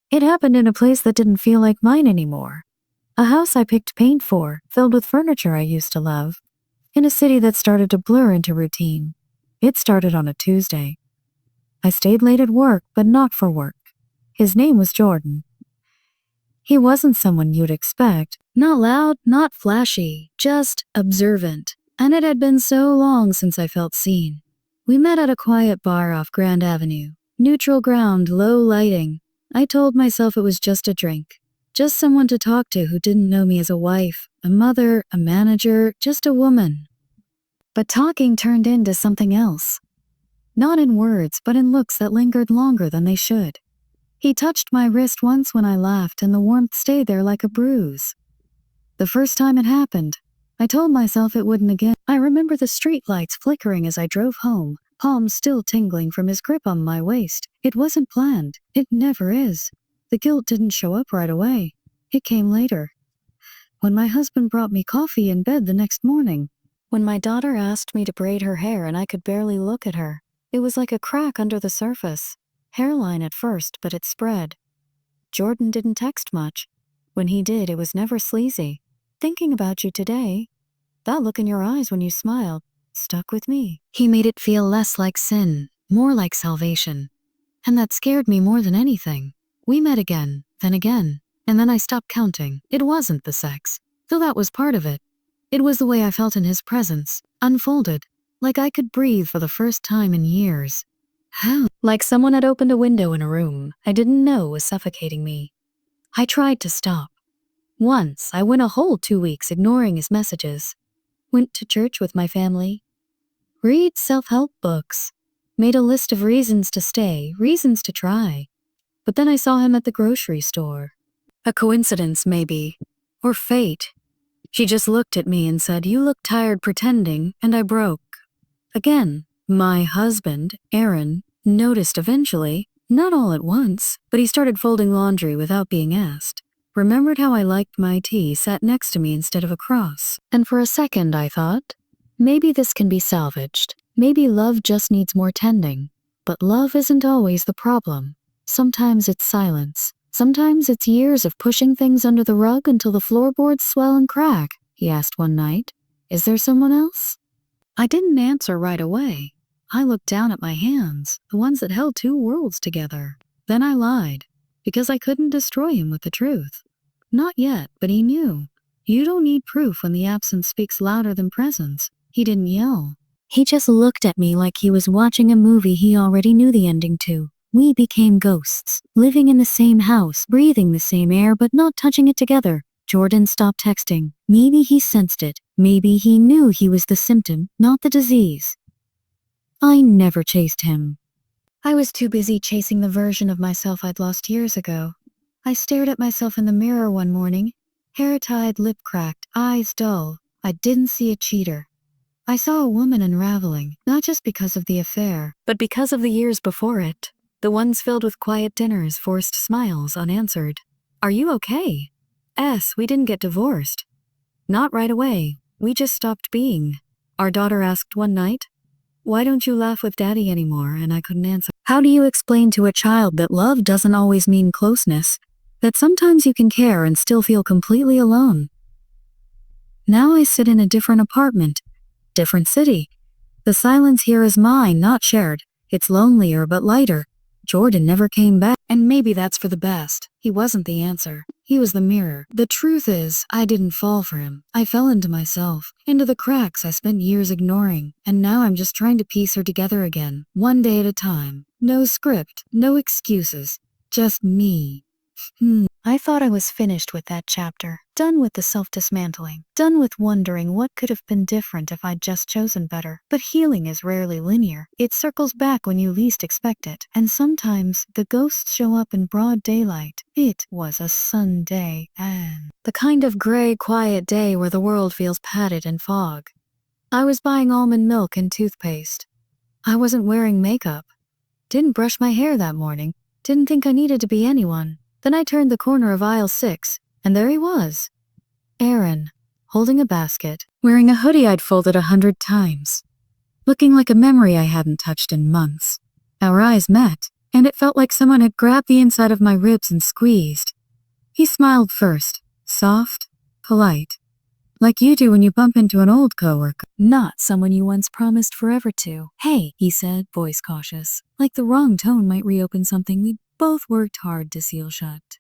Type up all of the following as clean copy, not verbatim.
It happened in a place that didn't feel like mine anymore. A house I picked paint for, filled with furniture I used to love. In a city that started to blur into routine. It started on a Tuesday. I stayed late at work, but not for work. His name was Jordan. He wasn't someone you'd expect. Not loud, not flashy, just observant. And it had been so long since I felt seen. We met at a quiet bar off Grand Avenue. Neutral ground, low lighting. I told myself it was just a drink. Just someone to talk to who didn't know me as a wife, a mother, a manager, just a woman. But talking turned into something else. Not in words, but in looks that lingered longer than they should. He touched my wrist once when I laughed, and the warmth stayed there like a bruise. The first time it happened, I told myself it wouldn't again. I remember the streetlights flickering as I drove home, palms still tingling from his grip on my waist. It wasn't planned. It never is. The guilt didn't show up right away. It came later. When my husband brought me coffee in bed the next morning. When my daughter asked me to braid her hair and I could barely look at her. It was like a crack under the surface. Hairline at first, but it spread. Jordan didn't text much. When he did, it was never sleazy. Thinking about you today. That look in your eyes when you smiled stuck with me. He made it feel less like sin, more like salvation. And that scared me more than anything. We met again, and then I stopped counting. It wasn't the sex, though that was part of it. It was the way I felt in his presence, unfolded, like I could breathe for the first time in years. How? Like someone had opened a window in a room I didn't know was suffocating me. I tried to stop. Once, I went a whole 2 weeks ignoring his messages. Went to church with my family. Read self-help books. Made a list of reasons to stay, reasons to try. But then I saw him at the grocery store. A coincidence, maybe. Or fate. She just looked at me and said, "You look tired pretending," and I broke. Again, my husband, Aaron, noticed eventually, not all at once, but he started folding laundry without being asked. Remembered how I liked my tea sat next to me instead of across. And for a second I thought, maybe this can be salvaged. Maybe love just needs more tending. But love isn't always the problem. Sometimes it's silence. Sometimes it's years of pushing things under the rug until the floorboards swell and crack, he asked one night. Is there someone else? I didn't answer right away. I looked down at my hands, the ones that held 2 worlds together. Then I lied, because I couldn't destroy him with the truth. Not yet, but he knew. You don't need proof when the absence speaks louder than presence. He didn't yell. He just looked at me like he was watching a movie he already knew the ending to. We became ghosts, living in the same house, breathing the same air, but not touching it together. Jordan stopped texting. Maybe he sensed it. Maybe he knew he was the symptom, not the disease. I never chased him. I was too busy chasing the version of myself I'd lost years ago. I stared at myself in the mirror one morning, hair tied, lip cracked, eyes dull. I didn't see a cheater. I saw a woman unraveling, not just because of the affair, but because of the years before it. The ones filled with quiet dinners, forced smiles, unanswered. Are you okay? We didn't get divorced. Not right away. We just stopped being. Our daughter asked one night, "Why don't you laugh with Daddy anymore?" And I couldn't answer. How do you explain to a child that love doesn't always mean closeness? That sometimes you can care and still feel completely alone? Now I sit in a different apartment, different city. The silence here is mine, not shared. It's lonelier but lighter. Jordan never came back, and maybe that's for the best. He wasn't the answer. He was the mirror. The truth is, I didn't fall for him. I fell into myself, into the cracks I spent years ignoring, and now I'm just trying to piece her together again, one day at a time. No script, no excuses, just me. I thought I was finished with that chapter, done with the self-dismantling, done with wondering what could have been different if I'd just chosen better. But healing is rarely linear. It circles back when you least expect it, and sometimes the ghosts show up in broad daylight. It was a Sunday, and the kind of gray, quiet day where the world feels padded in fog. I was buying almond milk and toothpaste. I wasn't wearing makeup. Didn't brush my hair that morning. Didn't think I needed to be anyone. Then I turned the corner of aisle 6, and there he was. Aaron, holding a basket, wearing a hoodie I'd folded 100 times. Looking like a memory I hadn't touched in months. Our eyes met. and it felt like someone had grabbed the inside of my ribs and squeezed. He smiled first, soft, polite, like you do when you bump into an old coworker, not someone you once promised forever to. Hey, he said, voice cautious, like the wrong tone might reopen something we'd both worked hard to seal shut.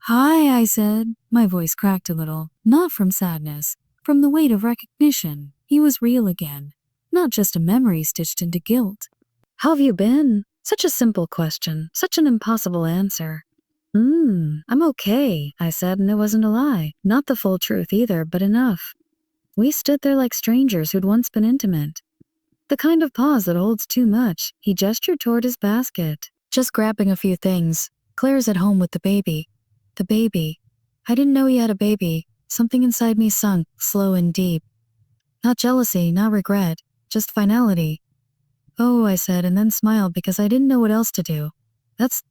Hi, I said. My voice cracked a little, not from sadness, from the weight of recognition. He was real again, not just a memory stitched into guilt. How have you been? Such a simple question, such an impossible answer. I'm okay, I said, and it wasn't a lie. Not the full truth either, but enough. We stood there like strangers who'd once been intimate. The kind of pause that holds too much. He gestured toward his basket. Just grabbing a few things. Claire's at home with the baby. The baby. I didn't know he had a baby. Something inside me sunk, slow and deep. Not jealousy, not regret, just finality. Oh, I said, and then smiled because I didn't know what else to do. That's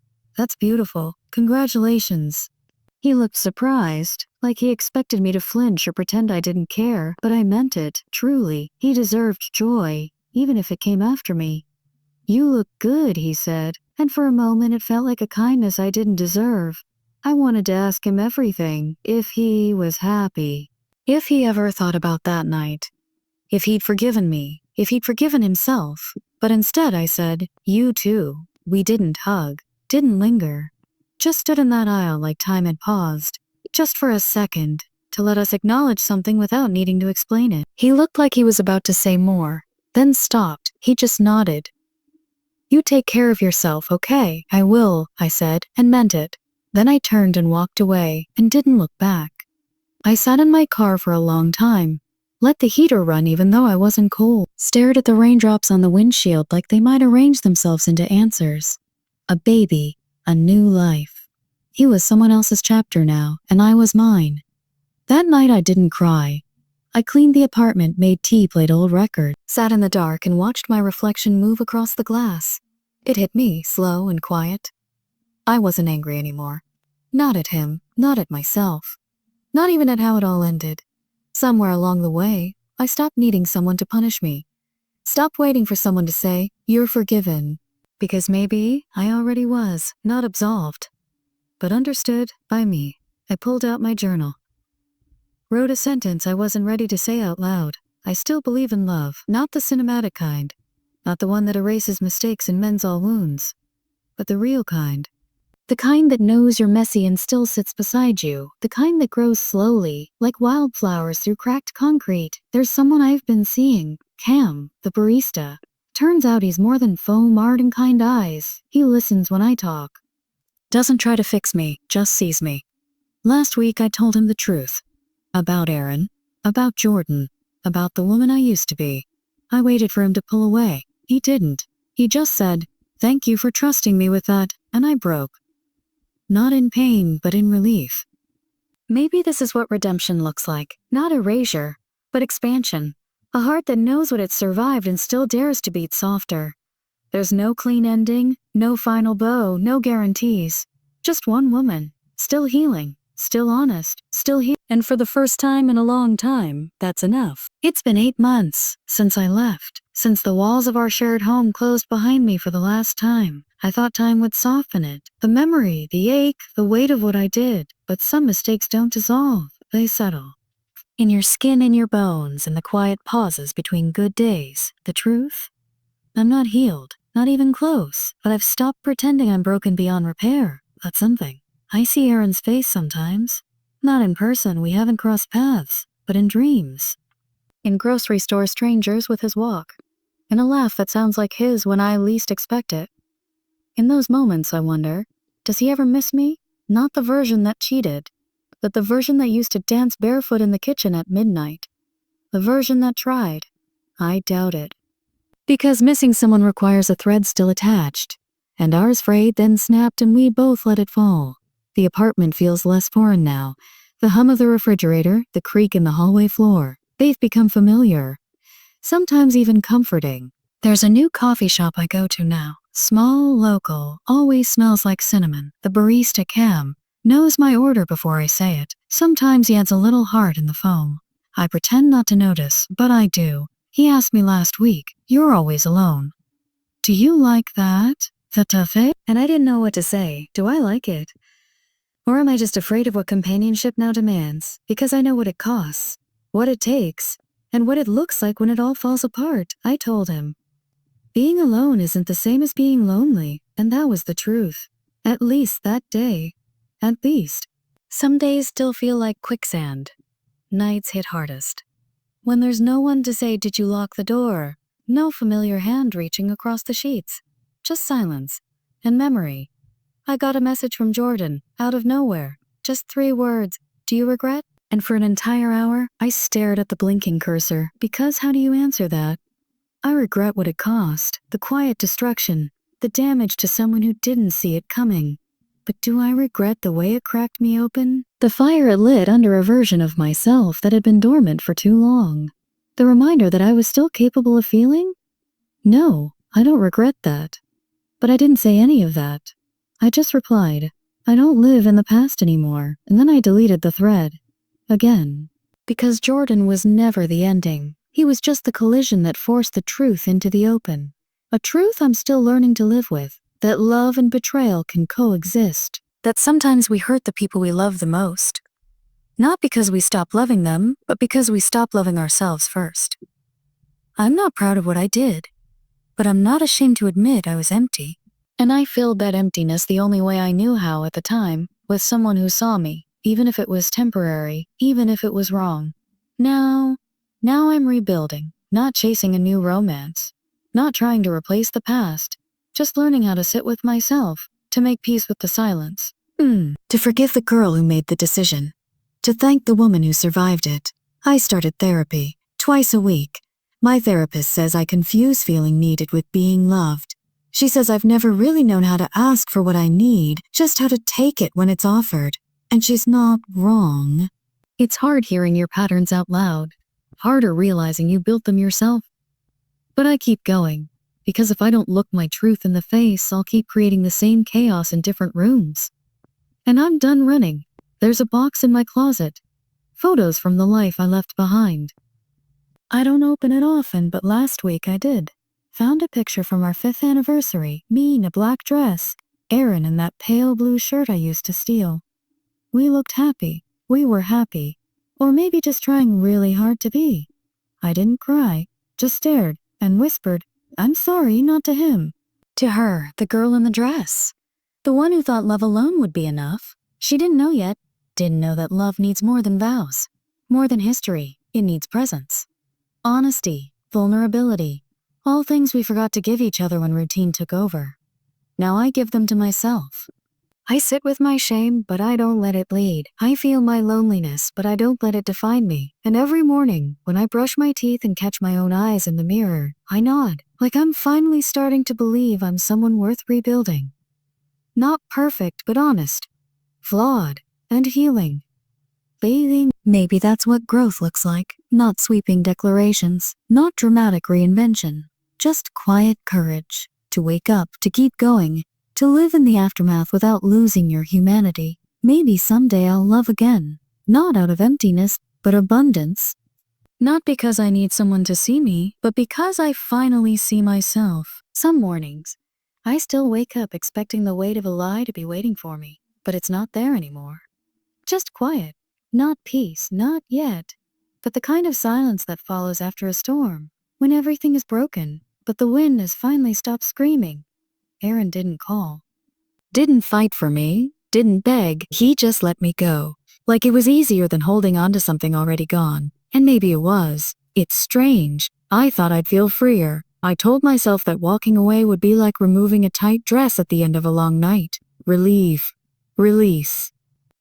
beautiful. Congratulations. He looked surprised, like he expected me to flinch or pretend I didn't care, but I meant it, truly. He deserved joy, even if it came after me. You look good, he said, and for a moment it felt like a kindness I didn't deserve. I wanted to ask him everything, if he was happy. If he ever thought about that night. If he'd forgiven me. If he'd forgiven himself. But instead I said, you too. We didn't hug. Didn't linger. Just stood in that aisle like time had paused. Just for a second. To let us acknowledge something without needing to explain it. He looked like he was about to say more. Then stopped. He just nodded. You take care of yourself, okay? I will, I said, and meant it. Then I turned and walked away, and didn't look back. I sat in my car for a long time. Let the heater run even though I wasn't cold. Stared at the raindrops on the windshield like they might arrange themselves into answers. A baby. A new life. He was someone else's chapter now, and I was mine. That night I didn't cry. I cleaned the apartment, made tea, played old records, sat in the dark and watched my reflection move across the glass. It hit me, slow and quiet. I wasn't angry anymore. Not at him, not at myself. Not even at how it all ended. Somewhere along the way, I stopped needing someone to punish me. Stopped waiting for someone to say, you're forgiven. Because maybe I already was, not absolved, but understood by me. I pulled out my journal. Wrote a sentence I wasn't ready to say out loud. I still believe in love, not the cinematic kind. Not the one that erases mistakes and mends all wounds. But the real kind. The kind that knows you're messy and still sits beside you. The kind that grows slowly, like wildflowers through cracked concrete. There's someone I've been seeing. Cam, the barista. Turns out he's more than foam, art, and kind eyes. He listens when I talk. Doesn't try to fix me, just sees me. Last week I told him the truth. About Aaron. About Jordan. About the woman I used to be. I waited for him to pull away. He didn't. He just said, thank you for trusting me with that, and I broke. Not in pain, but in relief. Maybe this is what redemption looks like. Not erasure, but expansion. A heart that knows what it survived and still dares to beat softer. There's no clean ending, no final bow, no guarantees. Just one woman, still healing, still honest, still here. And for the first time in a long time, that's enough. It's been 8 months since I left, since the walls of our shared home closed behind me for the last time. I thought time would soften it. The memory, the ache, the weight of what I did. But some mistakes don't dissolve, they settle. In your skin, in your bones, in the quiet pauses between good days. The truth? I'm not healed, not even close, but I've stopped pretending I'm broken beyond repair. That's something. I see Aaron's face sometimes. Not in person, we haven't crossed paths, but in dreams. In grocery store strangers with his walk. In a laugh that sounds like his when I least expect it. In those moments, I wonder, does he ever miss me? Not the version that cheated, but the version that used to dance barefoot in the kitchen at midnight. The version that tried. I doubt it. Because missing someone requires a thread still attached. And ours frayed, then snapped, and we both let it fall. The apartment feels less foreign now. The hum of the refrigerator, the creak in the hallway floor. They've become familiar. Sometimes even comforting. There's a new coffee shop I go to now. Small, local, always smells like cinnamon. The barista, Cam, knows my order before I say it. Sometimes he adds a little heart in the foam. I pretend not to notice, but I do. He asked me last week, you're always alone. Do you like that? The tough, and I didn't know what to say. Do I like it? Or am I just afraid of what companionship now demands? Because I know what it costs, what it takes, and what it looks like when it all falls apart. I told him. Being alone isn't the same as being lonely, and that was the truth. At least that day. At least. Some days still feel like quicksand. Nights hit hardest. When there's no one to say, "Did you lock the door?" No familiar hand reaching across the sheets. Just silence. And memory. I got a message from Jordan, out of nowhere. Just 3 words. "Do you regret?" And for an entire hour, I stared at the blinking cursor, because how do you answer that? I regret what it cost, the quiet destruction, the damage to someone who didn't see it coming. But do I regret the way it cracked me open? The fire it lit under a version of myself that had been dormant for too long. The reminder that I was still capable of feeling? No, I don't regret that. But I didn't say any of that. I just replied, "I don't live in the past anymore," and then I deleted the thread. Again. Because Jordan was never the ending. He was just the collision that forced the truth into the open. A truth I'm still learning to live with, that love and betrayal can coexist. That sometimes we hurt the people we love the most. Not because we stop loving them, but because we stop loving ourselves first. I'm not proud of what I did, but I'm not ashamed to admit I was empty. And I filled that emptiness the only way I knew how at the time, with someone who saw me, even if it was temporary, even if it was wrong. Now I'm rebuilding, not chasing a new romance, not trying to replace the past, just learning how to sit with myself, to make peace with the silence. To forgive the girl who made the decision, to thank the woman who survived it. I started therapy, twice a week. My therapist says I confuse feeling needed with being loved. She says I've never really known how to ask for what I need, just how to take it when it's offered. And she's not wrong. It's hard hearing your patterns out loud. Harder realizing you built them yourself. But I keep going, because if I don't look my truth in the face, I'll keep creating the same chaos in different rooms. And I'm done running. There's a box in my closet. Photos from the life I left behind. I don't open it often, but last week I did. Found a picture from our 5th anniversary, me in a black dress, Aaron in that pale blue shirt I used to steal. We looked happy. We were happy. Or maybe just trying really hard to be. I didn't cry, just stared and whispered, "I'm sorry," not to him. To her, the girl in the dress. The one who thought love alone would be enough. She didn't know yet. Didn't know that love needs more than vows. More than history. It needs presence. Honesty, vulnerability. All things we forgot to give each other when routine took over. Now I give them to myself. I sit with my shame, but I don't let it lead. I feel my loneliness, but I don't let it define me. And every morning, when I brush my teeth and catch my own eyes in the mirror, I nod, like I'm finally starting to believe I'm someone worth rebuilding. Not perfect, but honest. Flawed, and healing. Bathing. Maybe that's what growth looks like. Not sweeping declarations, not dramatic reinvention. Just quiet courage. To wake up, to keep going. To live in the aftermath without losing your humanity. Maybe someday I'll love again. Not out of emptiness, but abundance. Not because I need someone to see me, but because I finally see myself. Some mornings, I still wake up expecting the weight of a lie to be waiting for me, but it's not there anymore. Just quiet. Not peace, not yet. But the kind of silence that follows after a storm, when everything is broken, but the wind has finally stopped screaming. Aaron didn't call. Didn't fight for me. Didn't beg. He just let me go. Like it was easier than holding on to something already gone. And maybe it was. It's strange. I thought I'd feel freer. I told myself that walking away would be like removing a tight dress at the end of a long night. Relief. Release.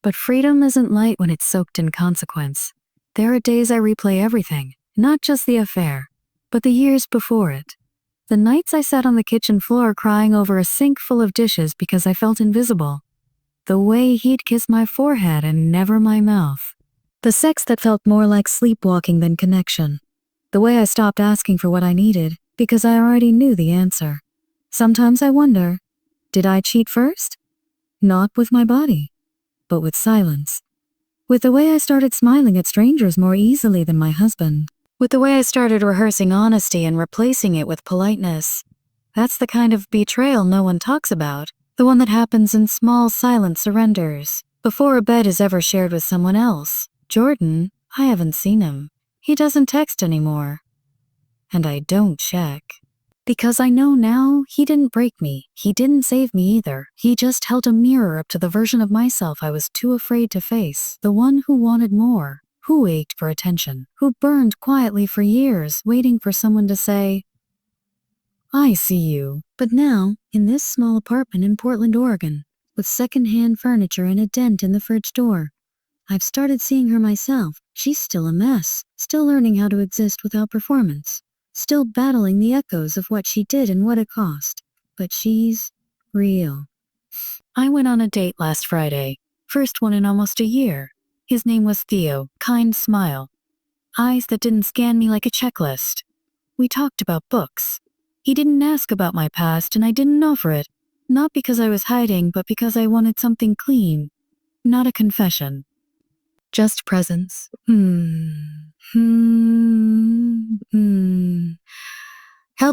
But freedom isn't light when it's soaked in consequence. There are days I replay everything, not just the affair, but the years before it. The nights I sat on the kitchen floor crying over a sink full of dishes because I felt invisible. The way he'd kiss my forehead and never my mouth. The sex that felt more like sleepwalking than connection. The way I stopped asking for what I needed because I already knew the answer. Sometimes I wonder, did I cheat first? Not with my body, but with silence. With the way I started smiling at strangers more easily than my husband. With the way I started rehearsing honesty and replacing it with politeness. That's the kind of betrayal no one talks about, the one that happens in small silent surrenders, before a bed is ever shared with someone else. Jordan, I haven't seen him. He doesn't text anymore. And I don't check. Because I know now he didn't break me. He didn't save me either. He just held a mirror up to the version of myself I was too afraid to face. The one who wanted more, who ached for attention, who burned quietly for years, waiting for someone to say, I see you. But now, in this small apartment in Portland, Oregon, with secondhand furniture and a dent in the fridge door, I've started seeing her myself. She's still a mess, still learning how to exist without performance, still battling the echoes of what she did and what it cost. But she's real. I went on a date last Friday, first one in almost a year. His name was Theo, kind smile, eyes that didn't scan me like a checklist. We talked about books. He didn't ask about my past and I didn't offer it, not because I was hiding but because I wanted something clean, not a confession. Just presence. Held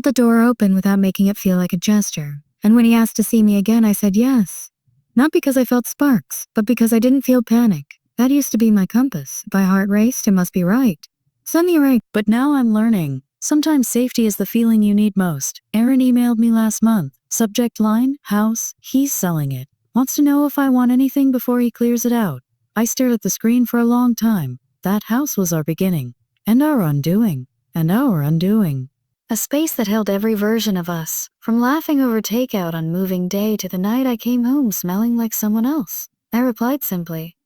the door open without making it feel like a gesture. And when he asked to see me again, I said yes. Not because I felt sparks, but because I didn't feel panic. That used to be my compass. If my heart raced, it must be right. Semi-right. But now I'm learning. Sometimes safety is the feeling you need most. Aaron emailed me last month. Subject line, house, he's selling it. Wants to know if I want anything before he clears it out. I stared at the screen for a long time. That house was our beginning. And our undoing. And our undoing. A space that held every version of us, from laughing over takeout on moving day to the night I came home smelling like someone else. I replied simply,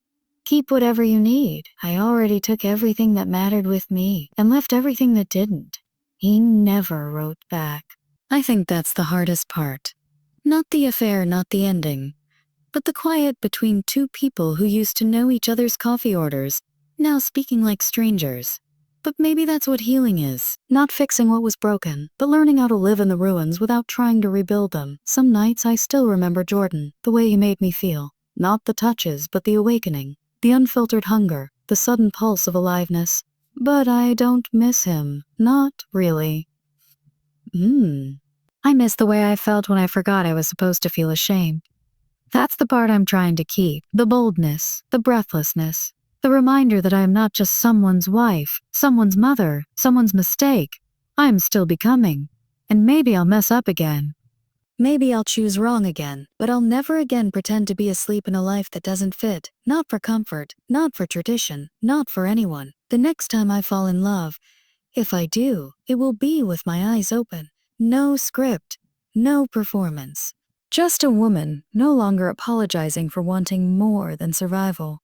keep whatever you need. I already took everything that mattered with me and left everything that didn't. He never wrote back. I think that's the hardest part. Not the affair, not the ending, but the quiet between two people who used to know each other's coffee orders, now speaking like strangers. But maybe that's what healing is. Not fixing what was broken, but learning how to live in the ruins without trying to rebuild them. Some nights I still remember Jordan, the way he made me feel. Not the touches, but the awakening. The unfiltered hunger, the sudden pulse of aliveness. But I don't miss him. Not really. I miss the way I felt when I forgot I was supposed to feel ashamed. That's the part I'm trying to keep. The boldness, the breathlessness. The reminder that I am not just someone's wife, someone's mother, someone's mistake. I am still becoming. And maybe I'll mess up again. Maybe I'll choose wrong again, but I'll never again pretend to be asleep in a life that doesn't fit. Not for comfort, not for tradition, not for anyone. The next time I fall in love, if I do, it will be with my eyes open. No script, no performance. Just a woman, no longer apologizing for wanting more than survival.